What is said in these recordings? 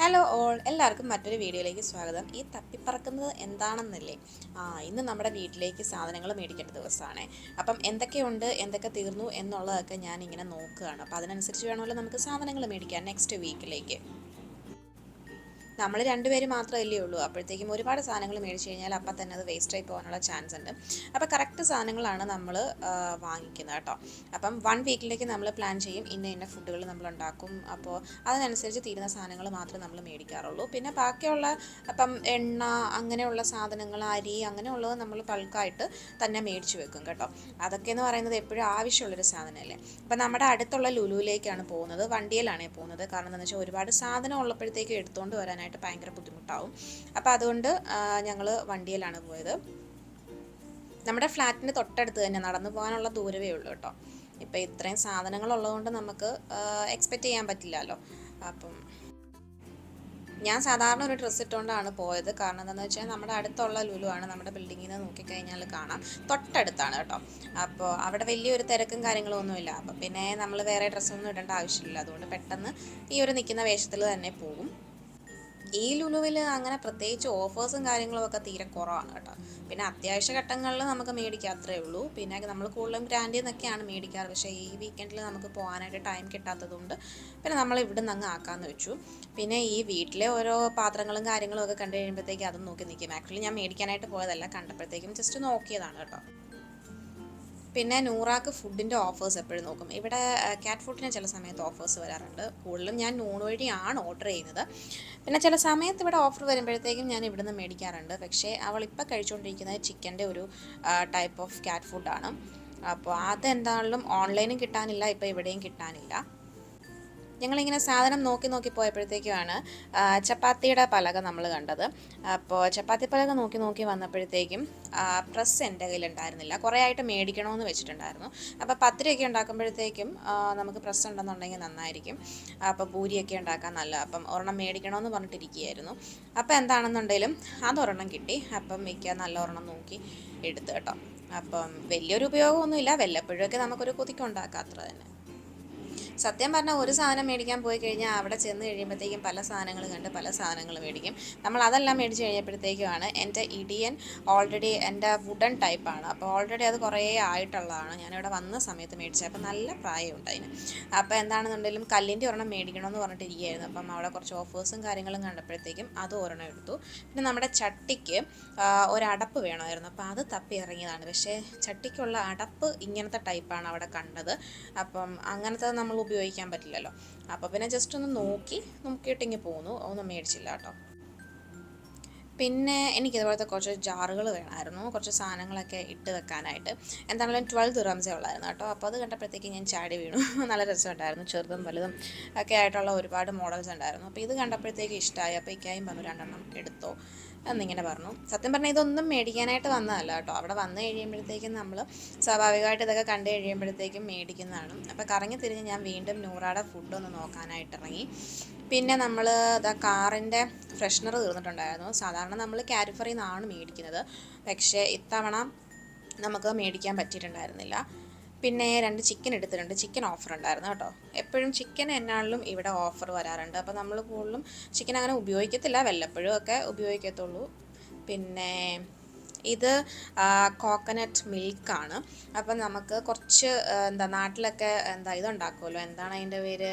Hello all, എല്ലാവർക്കും മറ്റൊരു വീഡിയോയിലേക്ക് സ്വാഗതം. ഈ തപ്പിപ്പറക്കുന്നത് എന്താണെന്നല്ലേ? ഇന്ന് നമ്മുടെ വീട്ടിലേക്ക് സാധനങ്ങൾ മേടിക്കേണ്ട ദിവസമാണ്. അപ്പം എന്തൊക്കെയുണ്ട്, എന്തൊക്കെ തീർന്നു എന്നുള്ളതൊക്കെ ഞാൻ ഇങ്ങനെ നോക്കുകയാണ്. അപ്പോൾ അതിനനുസരിച്ച് വേണമല്ലോ നമുക്ക് സാധനങ്ങൾ മേടിക്കാൻ നെക്സ്റ്റ് വീക്കിലേക്ക്. നമ്മൾ രണ്ടുപേര് മാത്രമല്ലേ ഉള്ളൂ, അപ്പോഴത്തേക്കും ഒരുപാട് സാധനങ്ങൾ മേടിച്ച് കഴിഞ്ഞാൽ അപ്പം തന്നെ അത് വേസ്റ്റായി പോകാനുള്ള ചാൻസ് ഉണ്ട്. അപ്പോൾ കറക്റ്റ് സാധനങ്ങളാണ് നമ്മൾ വാങ്ങിക്കുന്നത് കേട്ടോ. അപ്പം 1 വീക്കിലേക്ക് നമ്മൾ പ്ലാൻ ചെയ്യും, ഇന്ന ഇന്ന ഫുഡുകൾ നമ്മൾ ഉണ്ടാക്കും. അപ്പോൾ അതിനനുസരിച്ച് തീരുന്ന സാധനങ്ങൾ മാത്രമേ നമ്മൾ മേടിക്കാറുള്ളൂ. പിന്നെ ബാക്കിയുള്ള അപ്പം എണ്ണ, അങ്ങനെയുള്ള സാധനങ്ങൾ, അരി, അങ്ങനെയുള്ളത് നമ്മൾ ബൾക്കായിട്ട് തന്നെ മേടിച്ച് വെക്കും കേട്ടോ. അതൊക്കെ എന്ന് പറയുന്നത് എപ്പോഴും ആവശ്യമുള്ളൊരു സാധനമല്ലേ. അപ്പം നമ്മുടെ അടുത്തുള്ള ലുലുവിലേക്കാണ് പോകുന്നത്, വണ്ടിയിലാണ് പോകുന്നത്. കാരണം എന്താണെന്ന് വെച്ചാൽ ഒരുപാട് സാധനം ഉള്ളപ്പോഴത്തേക്ക് എടുത്തുകൊണ്ട് വരാനായിട്ട് ഭയങ്കര ബുദ്ധിമുട്ടാവും. അപ്പോൾ അതുകൊണ്ട് ഞങ്ങൾ വണ്ടിയിലാണ് പോയത്. നമ്മുടെ ഫ്ലാറ്റിൻ്റെ തൊട്ടടുത്ത് തന്നെ, നടന്നു പോകാനുള്ള ദൂരമേ ഉള്ളൂ കേട്ടോ. ഇപ്പം ഇത്രയും സാധനങ്ങളുള്ളതുകൊണ്ട് നമുക്ക് എക്സ്പെക്റ്റ് ചെയ്യാൻ പറ്റില്ലല്ലോ. അപ്പം ഞാൻ സാധാരണ ഒരു ഡ്രസ്സ് ഇട്ടുകൊണ്ടാണ് പോയത്. കാരണം എന്താണെന്ന് വെച്ചാൽ നമ്മുടെ അടുത്തുള്ള ലുലു ആണ്, നമ്മുടെ ബിൽഡിങ്ങിൽ നിന്ന് നോക്കിക്കഴിഞ്ഞാൽ കാണാം, തൊട്ടടുത്താണ് കേട്ടോ. അപ്പോൾ അവിടെ വലിയൊരു തിരക്കും കാര്യങ്ങളും ഒന്നുമില്ല. അപ്പം പിന്നെ നമ്മൾ വേറെ ഡ്രസ്സൊന്നും ഇടേണ്ട ആവശ്യമില്ല. അതുകൊണ്ട് പെട്ടെന്ന് ഈ ഒരു നിൽക്കുന്ന വേഷത്തിൽ തന്നെ പോകും. ഈ ലുലുവിൽ അങ്ങനെ പ്രത്യേകിച്ച് ഓഫേഴ്സും കാര്യങ്ങളും ഒക്കെ തീരെ കുറവാണ് കേട്ടോ. പിന്നെ അത്യാവശ്യ ഘട്ടങ്ങളിൽ നമുക്ക് മേടിക്കാം, അത്രേ ഉള്ളൂ. പിന്നെ നമ്മൾ കൂടുതലും ബ്രാൻഡിൽ നിന്നൊക്കെയാണ് മേടിക്കാറ്. പക്ഷേ ഈ വീക്കെൻഡിൽ നമുക്ക് പോകാനായിട്ട് ടൈം കിട്ടാത്തതുകൊണ്ട് പിന്നെ നമ്മൾ ഇവിടെ നിന്ന് അങ്ങ് ആക്കാമെന്ന് വെച്ചു. പിന്നെ ഈ വീട്ടിലെ ഓരോ പാത്രങ്ങളും കാര്യങ്ങളും ഒക്കെ കണ്ടു കഴിയുമ്പോഴത്തേക്കും അതും നോക്കി നിൽക്കും. ആക്ച്വലി ഞാൻ മേടിക്കാനായിട്ട് പോയതല്ല, കണ്ടപ്പോഴത്തേക്കും ജസ്റ്റ് നോക്കിയതാണ് കേട്ടോ. പിന്നെ നൂറാക്ക് ഫുഡിൻ്റെ ഓഫേഴ്സ് എപ്പോഴും നോക്കും. ഇവിടെ ക്യാറ്റ് ഫുഡിന് ചില സമയത്ത് ഓഫേഴ്സ് വരാറുണ്ട്. കൂടുതലും ഞാൻ നൂൺ വഴിയാണ് ഓർഡർ ചെയ്യുന്നത്. പിന്നെ ചില സമയത്ത് ഇവിടെ ഓഫർ വരുമ്പോഴത്തേക്കും ഞാൻ ഇവിടുന്ന് മേടിക്കാറുണ്ട്. പക്ഷേ അവളിപ്പോൾ കഴിച്ചുകൊണ്ടിരിക്കുന്നത് ചിക്കൻ്റെ ഒരു ടൈപ്പ് ഓഫ് ക്യാറ്റ് ഫുഡാണ്. അപ്പോൾ അതെന്താണെങ്കിലും ഓൺലൈനും കിട്ടാനില്ല, ഇപ്പോൾ ഇവിടെയും കിട്ടാനില്ല. ഞങ്ങളിങ്ങനെ സാധനം നോക്കി നോക്കി പോയപ്പോഴത്തേക്കുമാണ് ചപ്പാത്തിയുടെ പലക നമ്മൾ കണ്ടത്. അപ്പോൾ ചപ്പാത്തി പലക നോക്കി നോക്കി വന്നപ്പോഴത്തേക്കും പ്രസ് എൻ്റെ കയ്യിലുണ്ടായിരുന്നില്ല. കുറേ ആയിട്ട് മേടിക്കണമെന്ന് വെച്ചിട്ടുണ്ടായിരുന്നു. അപ്പോൾ പത്തിരിയൊക്കെ ഉണ്ടാക്കുമ്പോഴത്തേക്കും നമുക്ക് പ്രസ് ഉണ്ടെന്നുണ്ടെങ്കിൽ നന്നായിരിക്കും. അപ്പോൾ പൂരിയൊക്കെ ഉണ്ടാക്കാൻ നല്ല. അപ്പം ഒരെണ്ണം മേടിക്കണമെന്ന് പറഞ്ഞിട്ടിരിക്കുകയായിരുന്നു. അപ്പോൾ എന്താണെന്നുണ്ടെങ്കിലും അതൊരെണ്ണം കിട്ടി. അപ്പം മിക്ക നല്ല ഒരെണ്ണം നോക്കി എടുത്തു കേട്ടോ. അപ്പം വലിയൊരു ഉപയോഗമൊന്നുമില്ല, വല്ലപ്പോഴൊക്കെ നമുക്കൊരു കൊതിക്കുണ്ടാക്കാം, അത്ര തന്നെ. സത്യം പറഞ്ഞാൽ ഒരു സാധനം മേടിക്കാൻ പോയി കഴിഞ്ഞാൽ അവിടെ ചെന്ന് കഴിയുമ്പോഴത്തേക്കും പല സാധനങ്ങൾ കണ്ട് പല സാധനങ്ങൾ മേടിക്കും. നമ്മൾ അതെല്ലാം മേടിച്ച് കഴിഞ്ഞപ്പോഴത്തേക്കുമാണ് എൻ്റെ ഇടിയൻ ഓൾറെഡി എൻ്റെ വുഡൻ ടൈപ്പാണ്. അപ്പോൾ ഓൾറെഡി അത് കുറേ ആയിട്ടുള്ളതാണ്, ഞാനിവിടെ വന്ന സമയത്ത് മേടിച്ചത്. അപ്പോൾ നല്ല പ്രായമുണ്ട് അതിന്. അപ്പോൾ എന്താണെന്നുണ്ടെങ്കിലും കല്ലിൻ്റെ ഒരെണ്ണം മേടിക്കണമെന്ന് പറഞ്ഞിട്ടിരിക്കുകയായിരുന്നു. അപ്പം അവിടെ കുറച്ച് ഓഫേഴ്സും കാര്യങ്ങളും കണ്ടപ്പോഴത്തേക്കും അത് ഒരെണ്ണം എടുത്തു. പിന്നെ നമ്മുടെ ചട്ടിക്ക് ഒരടപ്പ് വേണമായിരുന്നു. അപ്പോൾ അത് തപ്പി ഇറങ്ങിയതാണ്. പക്ഷേ ചട്ടിക്കുള്ള അടപ്പ് ഇങ്ങനത്തെ ടൈപ്പാണ് അവിടെ കണ്ടത്. അപ്പം അങ്ങനത്തെ നമ്മൾ ഉപയോഗിക്കാൻ പറ്റില്ലല്ലോ. അപ്പോൾ പിന്നെ ജസ്റ്റ് ഒന്ന് നോക്കിയിട്ടിങ്ങ് പോന്നു, ഒന്നും മേടിച്ചില്ല കേട്ടോ. പിന്നെ എനിക്കിതുപോലത്തെ കുറച്ച് ജാറുകൾ വേണമായിരുന്നു, കുറച്ച് സാധനങ്ങളൊക്കെ ഇട്ട് വെക്കാനായിട്ട്. എന്താണെങ്കിലും 12 ദിർഹംസേ ഉള്ളായിരുന്നു കേട്ടോ. അപ്പോൾ അത് കണ്ടപ്പോഴത്തേക്ക് ഞാൻ ചാടി വീണു. നല്ല രസമുണ്ടായിരുന്നു, ചെറുതും വലുതും ഒക്കെ ആയിട്ടുള്ള ഒരുപാട് മോഡൽസ് ഉണ്ടായിരുന്നു. അപ്പോൾ ഇത് കണ്ടപ്പോഴത്തേക്ക് ഇഷ്ടമായി. അപ്പോൾ ഇക്കായും പറഞ്ഞു 2 എടുത്തോ എന്നിങ്ങനെ പറഞ്ഞു. സത്യം പറഞ്ഞാൽ ഇതൊന്നും മേടിക്കാനായിട്ട് വന്നതല്ല കേട്ടോ. അവിടെ വന്നു കഴിയുമ്പോഴത്തേക്കും നമ്മൾ സ്വാഭാവികമായിട്ട് ഇതൊക്കെ കണ്ടു കഴിയുമ്പോഴത്തേക്കും മേടിക്കുന്നതാണ്. അപ്പോൾ കറങ്ങി തിരിഞ്ഞ് ഞാൻ വീണ്ടും നൂറാടെ ഫുഡൊന്ന് നോക്കാനായിട്ട് ഇറങ്ങി. പിന്നെ നമ്മൾ കാറിൻ്റെ ഫ്രഷ്നർ തീർന്നിട്ടുണ്ടായിരുന്നു. സാധാരണ നമ്മൾ കാരിഫറിൽ നിന്നാണ് മേടിക്കുന്നത്, പക്ഷേ ഇത്തവണ നമുക്ക് മേടിക്കാൻ പറ്റിയിട്ടുണ്ടായിരുന്നില്ല. പിന്നെ 2 ചിക്കൻ എടുത്തിട്ടുണ്ട്. ചിക്കൻ ഓഫർ ഉണ്ടായിരുന്നു കേട്ടോ. എപ്പോഴും ചിക്കൻ എന്നാളിലും ഇവിടെ ഓഫർ വരാറുണ്ട്. അപ്പോൾ നമ്മൾ കൂടുതലും ചിക്കൻ അങ്ങനെ ഉപയോഗിക്കത്തില്ല, വല്ലപ്പോഴും ഒക്കെ ഉപയോഗിക്കത്തുള്ളൂ. പിന്നെ ഇത് കോക്കനട്ട് മിൽക്കാണ്. അപ്പം നമുക്ക് കുറച്ച് നാട്ടിലൊക്കെ ഇതുണ്ടാക്കുമല്ലോ, എന്താണ് അതിൻ്റെ പേര്,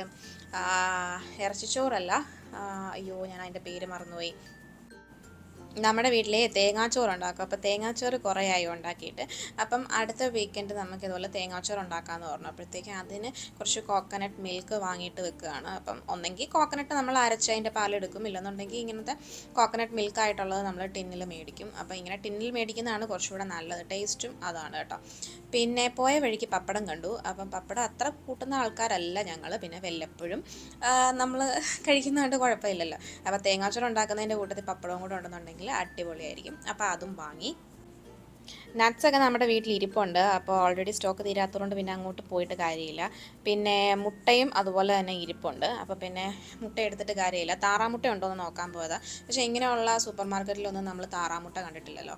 ഇറച്ചിച്ചോറല്ല, അയ്യോ ഞാൻ അതിൻ്റെ പേര് മറന്നുപോയി. നമ്മുടെ വീട്ടിലെ തേങ്ങാച്ചോറ് ഉണ്ടാക്കും. അപ്പോൾ തേങ്ങാച്ചോറ് കുറേ ആയി ഉണ്ടാക്കിയിട്ട്. അപ്പം അടുത്ത വീക്കെൻഡ് നമുക്ക് ഇതുപോലെ തേങ്ങാച്ചോറ് ഉണ്ടാക്കാമെന്ന് പറഞ്ഞു. അപ്പോഴത്തേക്കും അതിന് കുറച്ച് കോക്കനട്ട് മിൽക്ക് വാങ്ങിയിട്ട് വെക്കുകയാണ്. അപ്പം ഒന്നെങ്കിൽ കോക്കനട്ട് നമ്മൾ അരച്ചതിൻ്റെ പാലെടുക്കും, ഇല്ലെന്നുണ്ടെങ്കിൽ ഇങ്ങനത്തെ കോക്കനട്ട് മിൽക്കായിട്ടുള്ളത് നമ്മൾ ടിന്നിൽ മേടിക്കും. അപ്പോൾ ഇങ്ങനെ ടിന്നിൽ മേടിക്കുന്നതാണ് കുറച്ചുകൂടെ നല്ലത്, ടേസ്റ്റും അതാണ് കേട്ടോ. പിന്നെ പോയ വഴിക്ക് പപ്പടം കണ്ടു. അപ്പം പപ്പടം അത്ര കൂട്ടുന്ന ആൾക്കാരല്ല ഞങ്ങൾ, പിന്നെ വല്ലപ്പോഴും നമ്മൾ കഴിക്കുന്നതുകൊണ്ട് കുഴപ്പമില്ലല്ലോ. അപ്പോൾ തേങ്ങാച്ചോറ് ഉണ്ടാക്കുന്നതിൻ്റെ കൂട്ടത്തിൽ പപ്പടവും കൂടെ ഉണ്ടെന്നുണ്ടെങ്കിൽ അടിപൊളിയായിരിക്കും. അപ്പോൾ അതും വാങ്ങി. നട്ട്സൊക്കെ നമ്മുടെ വീട്ടിൽ ഇരിപ്പുണ്ട്. അപ്പോൾ ഓൾറെഡി സ്റ്റോക്ക് തീരാത്തതുകൊണ്ട് പിന്നെ അങ്ങോട്ട് പോയിട്ട് കാര്യമില്ല. പിന്നെ മുട്ടയും അതുപോലെ തന്നെ ഇരിപ്പുണ്ട്. അപ്പോൾ പിന്നെ മുട്ട എടുത്തിട്ട് കാര്യമില്ല. താറാമുട്ട ഉണ്ടോ എന്ന് നോക്കാൻ പോയതാണ്. പക്ഷേ ഇങ്ങനെയുള്ള സൂപ്പർ മാർക്കറ്റിലൊന്നും നമ്മൾ താറാമുട്ട കണ്ടിട്ടില്ലല്ലോ.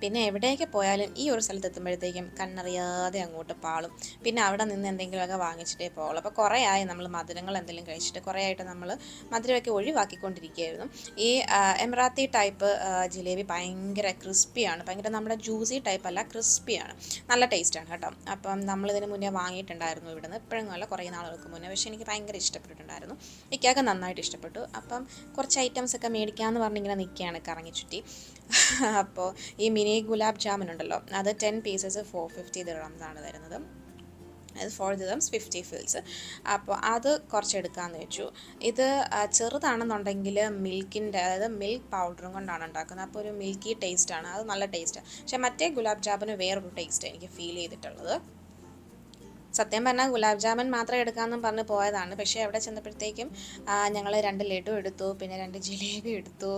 പിന്നെ എവിടെയൊക്കെ പോയാലും ഈ ഒരു സ്ഥലത്ത് എത്തുമ്പോഴത്തേക്കും കണ്ണറിയാതെ അങ്ങോട്ട് പാളും. പിന്നെ അവിടെ നിന്ന് എന്തെങ്കിലുമൊക്കെ വാങ്ങിച്ചിട്ടേ പോകുള്ളൂ. അപ്പോൾ കുറേ ആയി നമ്മൾ മധുരങ്ങൾ എന്തെങ്കിലും കഴിച്ചിട്ട്, കുറേ ആയിട്ട് നമ്മൾ മധുരമൊക്കെ ഒഴിവാക്കിക്കൊണ്ടിരിക്കുകയായിരുന്നു. ഈ എമറാത്തി ടൈപ്പ് ജിലേബി ഭയങ്കര ക്രിസ്പിയാണ്, ഭയങ്കര നമ്മുടെ ജ്യൂസി ടൈപ്പ് അല്ല, ക്രിസ്പിയാണ്, നല്ല ടേസ്റ്റാണ് കേട്ടോ. അപ്പം നമ്മളിതിന് മുന്നേ വാങ്ങിയിട്ടുണ്ടായിരുന്നു ഇവിടുന്ന്, ഇപ്പോഴൊന്നുമല്ല, കുറേ നാളുകൾക്ക് മുന്നേ. പക്ഷേ എനിക്ക് ഭയങ്കര ഇഷ്ടപ്പെട്ടിട്ടുണ്ടായിരുന്നു, ഇക്കാക്ക് നന്നായിട്ട് ഇഷ്ടപ്പെട്ടു. അപ്പം കുറച്ച് ഐറ്റംസ് ഒക്കെ മേടിക്കാമെന്ന് പറഞ്ഞിങ്ങനെ നിൽക്കുകയാണ് കറങ്ങി ചുറ്റി. അപ്പോൾ ഈ മിനി ഗുലാബ് ജാമുൻ ഉണ്ടല്ലോ, അത് 10 പീസസ് 450 ദിർഹംസാണ് തരുന്നത്. അത് 4 ദിർഹംസ് 50 ഫിൽസ്. അപ്പോൾ അത് കുറച്ച് എടുക്കാമെന്ന് വെച്ചു. ഇത് ചെറുതാണെന്നുണ്ടെങ്കിൽ മിൽക്കിൻ്റെ, അതായത് മിൽക്ക് പൗഡറും കൊണ്ടാണ് ഉണ്ടാക്കുന്നത്. അപ്പോൾ ഒരു മിൽക്കി ടേസ്റ്റാണ്, അത് നല്ല ടേസ്റ്റാണ്. പക്ഷേ മറ്റേ ഗുലാബ് ജാമുന് വേറൊരു ടേസ്റ്റ് എനിക്ക് ഫീൽ ചെയ്തിട്ടുള്ളത്. സത്യം പറഞ്ഞാൽ ഗുലാബ് ജാമുൻ മാത്രം എടുക്കാമെന്നും പറഞ്ഞ് പോയതാണ്. പക്ഷേ അവിടെ ചെന്നപ്പോഴത്തേക്കും ഞങ്ങൾ 2 ലഡു എടുത്തു, പിന്നെ 2 ജിലേബി എടുത്തു,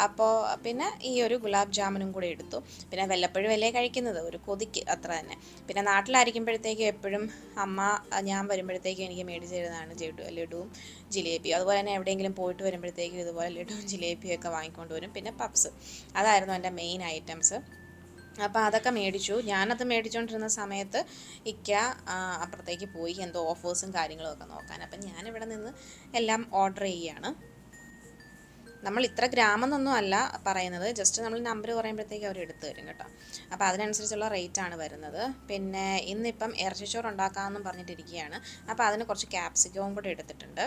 അപ്പോൾ പിന്നെ ഈ ഒരു ഗുലാബ് ജാമുനും കൂടെ എടുത്തു. പിന്നെ വല്ലപ്പോഴും അല്ലേ കഴിക്കുന്നത്, ഒരു കൊതിക്ക് അത്ര തന്നെ. പിന്നെ നാട്ടിലായിരിക്കുമ്പോഴത്തേക്കും എപ്പോഴും അമ്മ ഞാൻ വരുമ്പോഴത്തേക്കും എനിക്ക് മേടിച്ച് തരുന്നതാണ് ലഡുവും ജിലേബിയും. അതുപോലെ തന്നെ എവിടെയെങ്കിലും പോയിട്ട് വരുമ്പോഴത്തേക്കും ഇതുപോലെ ലഡുവും ജിലേബിയും ഒക്കെ വാങ്ങിക്കൊണ്ട് വരും. പിന്നെ പപ്സ്, അതായിരുന്നു എൻ്റെ മെയിൻ ഐറ്റംസ്. അപ്പോൾ അതൊക്കെ മേടിച്ചു. ഞാനത് മേടിച്ചുകൊണ്ടിരുന്ന സമയത്ത് ഇക്ക അപ്പുറത്തേക്ക് പോയി എന്തോ ഓഫേഴ്സും കാര്യങ്ങളും ഒക്കെ നോക്കാൻ. അപ്പം ഞാനിവിടെ നിന്ന് എല്ലാം ഓർഡർ ചെയ്യുകയാണ്. നമ്മൾ ഇത്ര ഗ്രാമെന്നൊന്നും അല്ല പറയുന്നത്, ജസ്റ്റ് നമ്മൾ നമ്പർ പറയുമ്പോഴത്തേക്ക് അവർ എടുത്തു തരും കേട്ടോ. അപ്പോൾ അതിനനുസരിച്ചുള്ള റേറ്റാണ് വരുന്നത്. പിന്നെ ഇന്നിപ്പം ഇറച്ചിച്ചോറ് ഉണ്ടാക്കാമെന്നും പറഞ്ഞിട്ടിരിക്കുകയാണ്. അപ്പോൾ അതിന് കുറച്ച് ക്യാപ്സിക്കവും കൂടെ എടുത്തിട്ടുണ്ട്.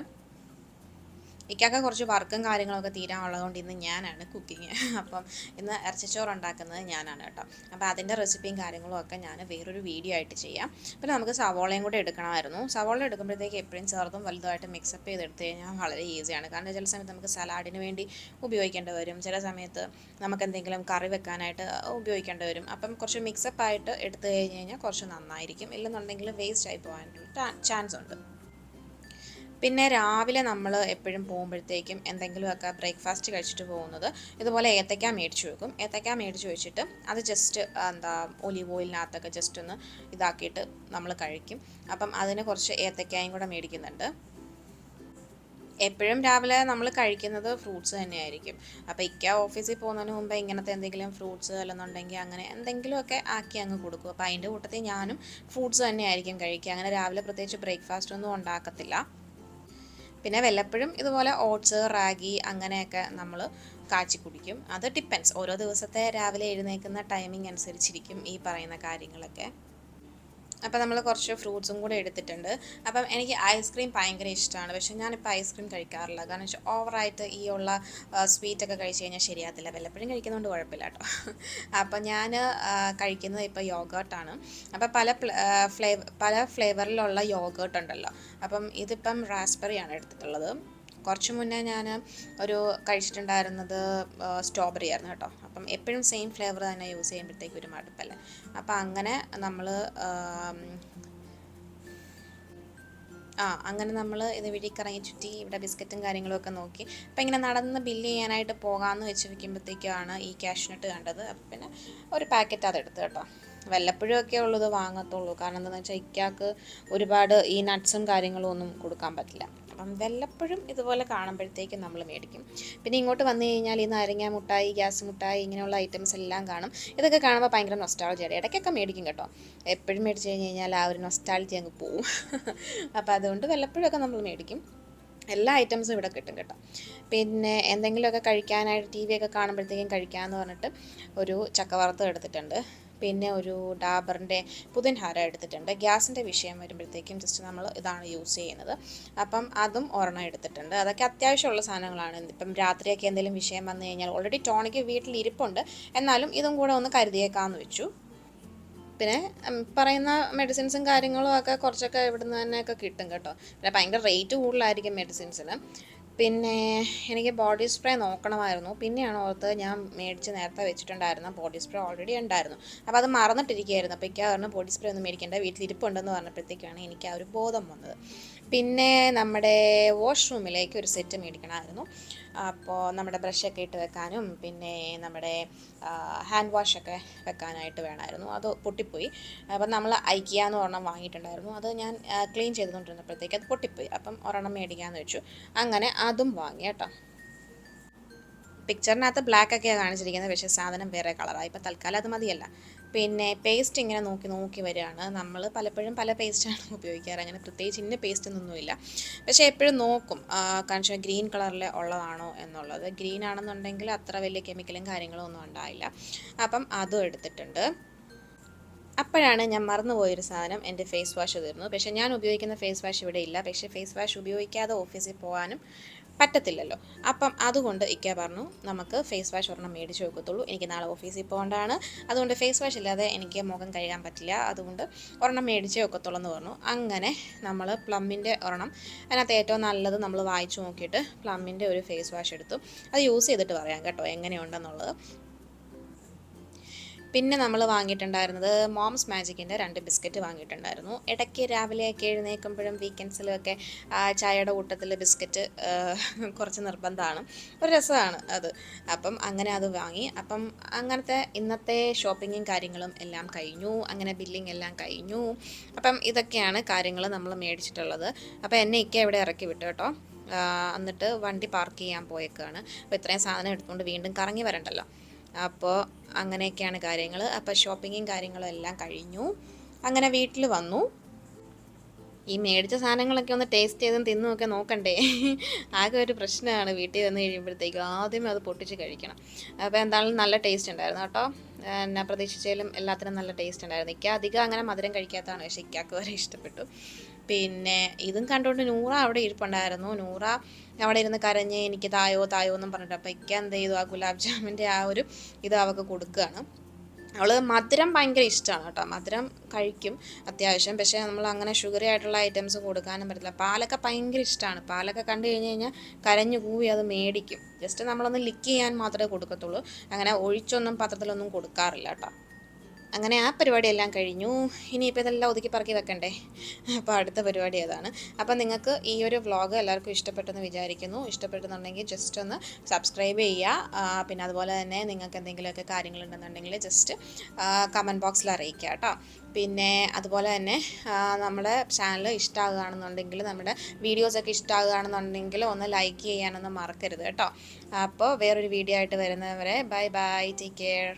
ഇക്കൊക്കെ കുറച്ച് വർക്കും കാര്യങ്ങളൊക്കെ തീരാനുള്ളതുകൊണ്ട് ഇന്ന് ഞാനാണ് കുക്കിങ്. അപ്പം ഇന്ന് ഇറച്ചിച്ചോറ് ഉണ്ടാക്കുന്നത് ഞാനാണ് കേട്ടോ. അപ്പോൾ അതിൻ്റെ റെസിപ്പിയും കാര്യങ്ങളും ഒക്കെ ഞാൻ വേറൊരു വീഡിയോ ആയിട്ട് ചെയ്യാം. പിന്നെ നമുക്ക് സവോളയും കൂടെ എടുക്കണമായിരുന്നു. സവോള എടുക്കുമ്പോഴത്തേക്ക് എപ്പോഴും ചെറുതും വലുതുമായിട്ട് മിക്സപ്പ് ചെയ്തെടുത്ത് കഴിഞ്ഞാൽ വളരെ ഈസിയാണ്. കാരണം ചില സമയത്ത് നമുക്ക് സലാഡിന് വേണ്ടി ഉപയോഗിക്കേണ്ടി വരും, ചില സമയത്ത് നമുക്ക് എന്തെങ്കിലും കറി വെക്കാനായിട്ട് ഉപയോഗിക്കേണ്ടി വരും. അപ്പം കുറച്ച് മിക്സപ്പായിട്ട് എടുത്തു കഴിഞ്ഞ് കഴിഞ്ഞാൽ കുറച്ച് നന്നായിരിക്കും. ഇല്ലെന്നുണ്ടെങ്കിൽ വേസ്റ്റ് ആയി പോകാനുള്ള ചാൻസ് ഉണ്ട്. പിന്നെ രാവിലെ നമ്മൾ എപ്പോഴും പോകുമ്പോഴത്തേക്കും എന്തെങ്കിലുമൊക്കെ ബ്രേക്ക്ഫാസ്റ്റ് കഴിച്ചിട്ട് പോകുന്നത് ഇതുപോലെ ഏത്തയ്ക്ക മേടിച്ച് വെക്കും. ഏത്തയ്ക്ക മേടിച്ച് വെച്ചിട്ട് അത് ജസ്റ്റ് ഒലീവ് ഓയിലിനകത്തൊക്കെ ജസ്റ്റ് ഒന്ന് ഇതാക്കിയിട്ട് നമ്മൾ കഴിക്കും. അപ്പം അതിന് കുറച്ച് ഏത്തയ്ക്കായും കൂടെ മേടിക്കുന്നുണ്ട്. എപ്പോഴും രാവിലെ നമ്മൾ കഴിക്കുന്നത് ഫ്രൂട്ട്സ് തന്നെയായിരിക്കും. അപ്പോൾ ഇക്ക ഓഫീസിൽ പോകുന്നതിന് മുമ്പ് ഇങ്ങനത്തെ എന്തെങ്കിലും ഫ്രൂട്ട്സ് അല്ലെന്നുണ്ടെങ്കിൽ അങ്ങനെ എന്തെങ്കിലുമൊക്കെ ആക്കി അങ്ങ് കൊടുക്കും. അപ്പോൾ അതിൻ്റെ കൂട്ടത്തിൽ ഞാനും ഫ്രൂട്ട്സ് തന്നെയായിരിക്കും കഴിക്കുക. അങ്ങനെ രാവിലെ പ്രത്യേകിച്ച് ബ്രേക്ക്ഫാസ്റ്റ് ഒന്നും ഉണ്ടാക്കത്തില്ല. പിന്നെ വല്ലപ്പോഴും ഇതുപോലെ ഓട്സ്, റാഗി അങ്ങനെയൊക്കെ നമ്മൾ കാച്ചി കുടിക്കും. അത് ഡിപ്പെൻസ്, ഓരോ ദിവസത്തെ രാവിലെ എഴുന്നേൽക്കുന്ന ടൈമിംഗ് അനുസരിച്ചിരിക്കും ഈ പറയുന്ന കാര്യങ്ങളൊക്കെ. അപ്പോൾ നമ്മൾ കുറച്ച് ഫ്രൂട്ട്സും കൂടെ എടുത്തിട്ടുണ്ട്. അപ്പം എനിക്ക് ഐസ്ക്രീം ഭയങ്കര ഇഷ്ടമാണ്. പക്ഷേ ഞാനിപ്പോൾ ഐസ്ക്രീം കഴിക്കാറില്ല. കാരണം വെച്ചാൽ ഓവറായിട്ട് ഈ ഉള്ള സ്വീറ്റൊക്കെ കഴിച്ച് കഴിഞ്ഞാൽ ശരിയാകത്തില്ല. വല്ലപ്പോഴും കഴിക്കുന്നതുകൊണ്ട് കുഴപ്പമില്ല കേട്ടോ. അപ്പം ഞാൻ കഴിക്കുന്നത് ഇപ്പോൾ യോഗേർട്ടാണ്. അപ്പോൾ പല ഫ്ലേവറിലുള്ള യോഗേർട്ട് ഉണ്ടല്ലോ. അപ്പം ഇതിപ്പം റാസ്ബെറിയാണ് എടുത്തിട്ടുള്ളത്. കുറച്ച് മുന്നേ ഞാൻ ഒരു കഴിച്ചിട്ടുണ്ടായിരുന്നത് സ്ട്രോബെറി ആയിരുന്നു കേട്ടോ. അപ്പം എപ്പോഴും സെയിം ഫ്ലേവർ തന്നെ യൂസ് ചെയ്യുമ്പോഴത്തേക്കും ഒരു മടുപ്പല്ലേ. അപ്പം അങ്ങനെ നമ്മൾ അങ്ങനെ നമ്മൾ ഇത് വഴി കറങ്ങി ചുറ്റി ഇവിടെ ബിസ്ക്കറ്റും കാര്യങ്ങളൊക്കെ നോക്കി. അപ്പം ഇങ്ങനെ നടന്ന് ബില്ല് ചെയ്യാനായിട്ട് പോകാമെന്ന് വെച്ച് വയ്ക്കുമ്പോഴത്തേക്കാണ് ഈ ക്യാഷ്നട്ട് കണ്ടത്. അപ്പം പിന്നെ ഒരു പാക്കറ്റ് അതെടുത്ത് കേട്ടോ. വല്ലപ്പോഴും ഒക്കെ ഉള്ളത് വാങ്ങത്തുള്ളൂ. കാരണം എന്താണെന്ന് വെച്ചാൽ ഇക്കാക്ക് ഒരുപാട് ഈ നട്ട്സും കാര്യങ്ങളും ഒന്നും കൊടുക്കാൻ പറ്റില്ല. അപ്പം വല്ലപ്പോഴും ഇതുപോലെ കാണുമ്പോഴത്തേക്കും നമ്മൾ മേടിക്കും. പിന്നെ ഇങ്ങോട്ട് വന്നു കഴിഞ്ഞാൽ ഈ നാരങ്ങ മുട്ടായി, ഗ്യാസ് മുട്ടായി, ഇങ്ങനെയുള്ള ഐറ്റംസ് എല്ലാം കാണും. ഇതൊക്കെ കാണുമ്പോൾ ഭയങ്കര നൊസ്റ്റാൾജിയാണ്. ഇടയ്ക്കൊക്കെ മേടിക്കും കേട്ടോ. എപ്പോഴും മേടിച്ച് കഴിഞ്ഞ് കഴിഞ്ഞാൽ ആ ഒരു നൊസ്റ്റാൾജി അങ്ങ് പോവും. അപ്പോൾ അതുകൊണ്ട് വല്ലപ്പോഴൊക്കെ നമ്മൾ മേടിക്കും. എല്ലാ ഐറ്റംസും ഇവിടെ കിട്ടും കേട്ടോ. പിന്നെ എന്തെങ്കിലുമൊക്കെ കഴിക്കാനായിട്ട് ടി വി ഒക്കെ കാണുമ്പോഴത്തേക്കും കഴിക്കാമെന്ന് പറഞ്ഞിട്ട് ഒരു ചക്കവറുത്തത് എടുത്തിട്ടുണ്ട്. പിന്നെ ഒരു ഡാബറിൻ്റെ പുതിൻഹാര എടുത്തിട്ടുണ്ട്. ഗ്യാസിൻ്റെ വിഷയം വരുമ്പോഴത്തേക്കും ജസ്റ്റ് നമ്മൾ ഇതാണ് യൂസ് ചെയ്യുന്നത്. അപ്പം അതും ഒരെണ്ണം എടുത്തിട്ടുണ്ട്. അതൊക്കെ അത്യാവശ്യമുള്ള സാധനങ്ങളാണ്. ഇപ്പം രാത്രിയൊക്കെ എന്തെങ്കിലും വിഷയം വന്നു കഴിഞ്ഞാൽ ഓൾറെഡി ടോണിക്ക് വീട്ടിൽ ഇരിപ്പുണ്ട്, എന്നാലും ഇതും കൂടെ ഒന്ന് കരുതിയേക്കാമെന്ന് വെച്ചു. പിന്നെ പറയുന്ന മെഡിസിൻസും കാര്യങ്ങളും ഒക്കെ കുറച്ചൊക്കെ ഇവിടുന്ന് തന്നെയൊക്കെ കിട്ടും കേട്ടോ. പിന്നെ ഭയങ്കര റേറ്റ് കൂടുതലായിരിക്കും മെഡിസിൻസിന്. പിന്നെ എനിക്ക് ബോഡി സ്പ്രേ നോക്കണമായിരുന്നു. പിന്നെയാണ് ഓർത്ത് ഞാൻ മേടിച്ച് നേരത്തെ വെച്ചിട്ടുണ്ടായിരുന്ന ബോഡി സ്പ്രേ ഓൾറെഡി ഉണ്ടായിരുന്നു. അപ്പോൾ അത് മറന്നിട്ടിരിക്കുകയായിരുന്നു. അപ്പോൾ എനിക്ക് പറഞ്ഞു ബോഡി സ്പ്രേ ഒന്നും മേടിക്കേണ്ട, വീട്ടിലിരിപ്പുണ്ടെന്ന് പറഞ്ഞപ്പോഴത്തേക്കാണ് എനിക്ക് ആ ഒരു ബോധം വന്നത്. പിന്നെ നമ്മുടെ വാഷ്റൂമിലേക്ക് ഒരു സെറ്റ് മേടിക്കണമായിരുന്നു. അപ്പോൾ നമ്മുടെ ബ്രഷൊക്കെ ഇട്ട് വെക്കാനും പിന്നെ നമ്മുടെ ഹാൻഡ് വാഷൊക്കെ വെക്കാനായിട്ട് വേണമായിരുന്നു. അത് പൊട്ടിപ്പോയി. അപ്പം നമ്മൾ ഐക്കിയ എന്ന് ഒരെണ്ണം വാങ്ങിയിട്ടുണ്ടായിരുന്നു. അത് ഞാൻ ക്ലീൻ ചെയ്തുകൊണ്ടിരുന്നപ്പോഴത്തേക്ക് അത് പൊട്ടിപ്പോയി. അപ്പം ഒരെണ്ണം മേടിക്കാമെന്ന് വെച്ചു. അങ്ങനെ അതും വാങ്ങി കേട്ടോ. പിക്ചറിനകത്ത് ബ്ലാക്ക് ഒക്കെയാണ് കാണിച്ചിരിക്കുന്നത്, പക്ഷേ സാധനം വേറെ കളറാണ്. ഇപ്പോൾ തൽക്കാലം അത് മതിയല്ല. പിന്നെ പേസ്റ്റ് ഇങ്ങനെ നോക്കി നോക്കി വരികയാണ്. നമ്മൾ പലപ്പോഴും പല പേസ്റ്റാണ് ഉപയോഗിക്കാറ്, അങ്ങനെ പ്രത്യേകിച്ച് ഇന്ന പേസ്റ്റ് ഒന്നുമില്ല. പക്ഷേ എപ്പോഴും നോക്കും കാരണം ഗ്രീൻ കളറിൽ ഉള്ളതാണോ എന്നുള്ളത്. ഗ്രീൻ ആണെന്നുണ്ടെങ്കിൽ അത്ര വലിയ കെമിക്കലും കാര്യങ്ങളും ഒന്നും ഉണ്ടായില്ല. അപ്പം അതും എടുത്തിട്ടുണ്ട്. അപ്പോഴാണ് ഞാൻ മറന്നുപോയൊരു സാധനം, എൻ്റെ ഫേസ് വാഷ് തീർന്നു. പക്ഷേ ഞാൻ ഉപയോഗിക്കുന്ന ഫേസ് വാഷ് ഇവിടെ ഇല്ല. പക്ഷേ ഫേസ് വാഷ് ഉപയോഗിക്കാതെ ഓഫീസിൽ പോകാനും പറ്റത്തില്ലല്ലോ. അപ്പം അതുകൊണ്ട് ഇക്ക പറഞ്ഞു നമുക്ക് ഫേസ് വാഷ് ഒരെണ്ണം മേടിച്ച് വെക്കത്തുള്ളൂ, എനിക്ക് നാളെ ഓഫീസിൽ പോകേണ്ടതാണ്, അതുകൊണ്ട് ഫേസ് വാഷ് ഇല്ലാതെ എനിക്ക് മുഖം കഴുകാൻ പറ്റില്ല, അതുകൊണ്ട് ഒരെണ്ണം മേടിച്ചേ വെക്കത്തുള്ളൂ എന്ന് പറഞ്ഞു. അങ്ങനെ നമ്മൾ പ്ലമ്മിൻ്റെ ഒരെണ്ണം, അതിനകത്ത് ഏറ്റവും നല്ലത് നമ്മൾ വായിച്ചു നോക്കിയിട്ട് പ്ലമ്മിൻ്റെ ഒരു ഫേസ് വാഷ് എടുത്തു. അത് യൂസ് ചെയ്തിട്ട് പറയാം കേട്ടോ എങ്ങനെയുണ്ടെന്നുള്ളത്. പിന്നെ നമ്മൾ വാങ്ങിയിട്ടുണ്ടായിരുന്നത് മോംസ് മാജിക്കിൻ്റെ 2 ബിസ്ക്കറ്റ് വാങ്ങിയിട്ടുണ്ടായിരുന്നു. ഇടയ്ക്ക് രാവിലെയൊക്കെ എഴുന്നേൽക്കുമ്പോഴും വീക്കെൻഡ്സിലുമൊക്കെ ചായയുടെ കൂട്ടത്തിൽ ബിസ്ക്കറ്റ് കുറച്ച് നിർബന്ധമാണ്, ഒരു രസമാണ് അത്. അപ്പം അങ്ങനെ അത് വാങ്ങി. അപ്പം അങ്ങനത്തെ ഇന്നത്തെ ഷോപ്പിങ്ങും കാര്യങ്ങളും എല്ലാം കഴിഞ്ഞു. അങ്ങനെ ബില്ലിംഗ് എല്ലാം കഴിഞ്ഞു. അപ്പം ഇതൊക്കെയാണ് കാര്യങ്ങൾ നമ്മൾ മേടിച്ചിട്ടുള്ളത്. അപ്പോൾ എന്നെ ഇക്ക ഇവിടെ ഇറക്കി വിട്ടു കേട്ടോ. എന്നിട്ട് വണ്ടി പാർക്ക് ചെയ്യാൻ പോയേക്കാണ്. അപ്പോൾ ഇത്രയും സാധനം എടുത്തുകൊണ്ട് വീണ്ടും കറങ്ങി വരണ്ടല്ലോ. അപ്പോൾ അങ്ങനെയൊക്കെയാണ് കാര്യങ്ങൾ. അപ്പോൾ ഷോപ്പിങ്ങും കാര്യങ്ങളും എല്ലാം കഴിഞ്ഞു. അങ്ങനെ വീട്ടിൽ വന്നു. ഈ മേടിച്ച സാധനങ്ങളൊക്കെ ഒന്ന് ടേസ്റ്റ് ചെയ്തും തിന്നുമൊക്കെ നോക്കണ്ടേ. ആകെ ഒരു പ്രശ്നമാണ് വീട്ടിൽ വന്ന് കഴിയുമ്പോഴത്തേക്കും ആദ്യമേ അത് പൊട്ടിച്ച് കഴിക്കണം. അപ്പോൾ എന്തായാലും നല്ല ടേസ്റ്റ് ഉണ്ടായിരുന്നു കേട്ടോ. ഞാൻ പ്രതീക്ഷിച്ചാലും എല്ലാത്തിനും നല്ല ടേസ്റ്റ് ഉണ്ടായിരുന്നു. ഇക്ക അധികം അങ്ങനെ മധുരം കഴിക്കാത്തതാണ്, പക്ഷേ ഇക്കാക്ക് വരെ ഇഷ്ടപ്പെട്ടു. പിന്നെ ഇതും കണ്ടുകൊണ്ട് നൂറ അവിടെ ഇരിപ്പുണ്ടായിരുന്നു. നൂറ അവിടെ ഇരുന്ന് കരഞ്ഞ് എനിക്ക് തായോ തായോ എന്നും പറഞ്ഞിട്ട്. അപ്പോൾ ഇക്ക എന്ത് ചെയ്തു, ആ ഗുലാബ് ജാമിൻ്റെ ആ ഒരു ഇത് അവൾക്ക് കൊടുക്കുകയാണ്. അവൾ മധുരം ഭയങ്കര ഇഷ്ടമാണ് കേട്ടോ, മധുരം കഴിക്കും അത്യാവശ്യം. പക്ഷേ നമ്മൾ അങ്ങനെ ഷുഗറി ആയിട്ടുള്ള ഐറ്റംസ് കൊടുക്കാനും പറ്റില്ല. പാലൊക്കെ ഭയങ്കര ഇഷ്ടമാണ്. പാലൊക്കെ കണ്ടു കഴിഞ്ഞ് കഴിഞ്ഞാൽ കരഞ്ഞു കൂവി അത് മേടിക്കും. ജസ്റ്റ് നമ്മളൊന്ന് ലിക്ക് ചെയ്യാൻ മാത്രമേ കൊടുക്കത്തുള്ളൂ, അങ്ങനെ ഒഴിച്ചൊന്നും പാത്രത്തിലൊന്നും കൊടുക്കാറില്ല കേട്ടോ. അങ്ങനെ ആ പരിപാടിയെല്ലാം കഴിഞ്ഞു. ഇനിയിപ്പോൾ ഇതെല്ലാം ഒതുക്കി പറക്കി വെക്കണ്ടേ. അപ്പോൾ അടുത്ത പരിപാടി അതാണ്. അപ്പോൾ നിങ്ങൾക്ക് ഈ ഒരു വ്ളോഗ് എല്ലാവർക്കും ഇഷ്ടപ്പെട്ടെന്ന് വിചാരിക്കുന്നു. ഇഷ്ടപ്പെട്ടെന്നുണ്ടെങ്കിൽ ജസ്റ്റ് ഒന്ന് സബ്സ്ക്രൈബ് ചെയ്യുക. പിന്നെ അതുപോലെ തന്നെ നിങ്ങൾക്ക് എന്തെങ്കിലുമൊക്കെ കാര്യങ്ങളുണ്ടെന്നുണ്ടെങ്കിൽ ജസ്റ്റ് കമൻറ്റ് ബോക്സിൽ അറിയിക്കുക കേട്ടോ. പിന്നെ അതുപോലെ തന്നെ നമ്മുടെ ചാനൽ ഇഷ്ടമാകുകയാണെന്നുണ്ടെങ്കിൽ, നമ്മുടെ വീഡിയോസൊക്കെ ഇഷ്ടമാകുകയാണെന്നുണ്ടെങ്കിൽ ഒന്ന് ലൈക്ക് ചെയ്യാനൊന്നും മറക്കരുത് കേട്ടോ. അപ്പോൾ വേറൊരു വീഡിയോ ആയിട്ട് വരുന്നവരെ ബൈ ബൈ, ടേക്ക് കെയർ.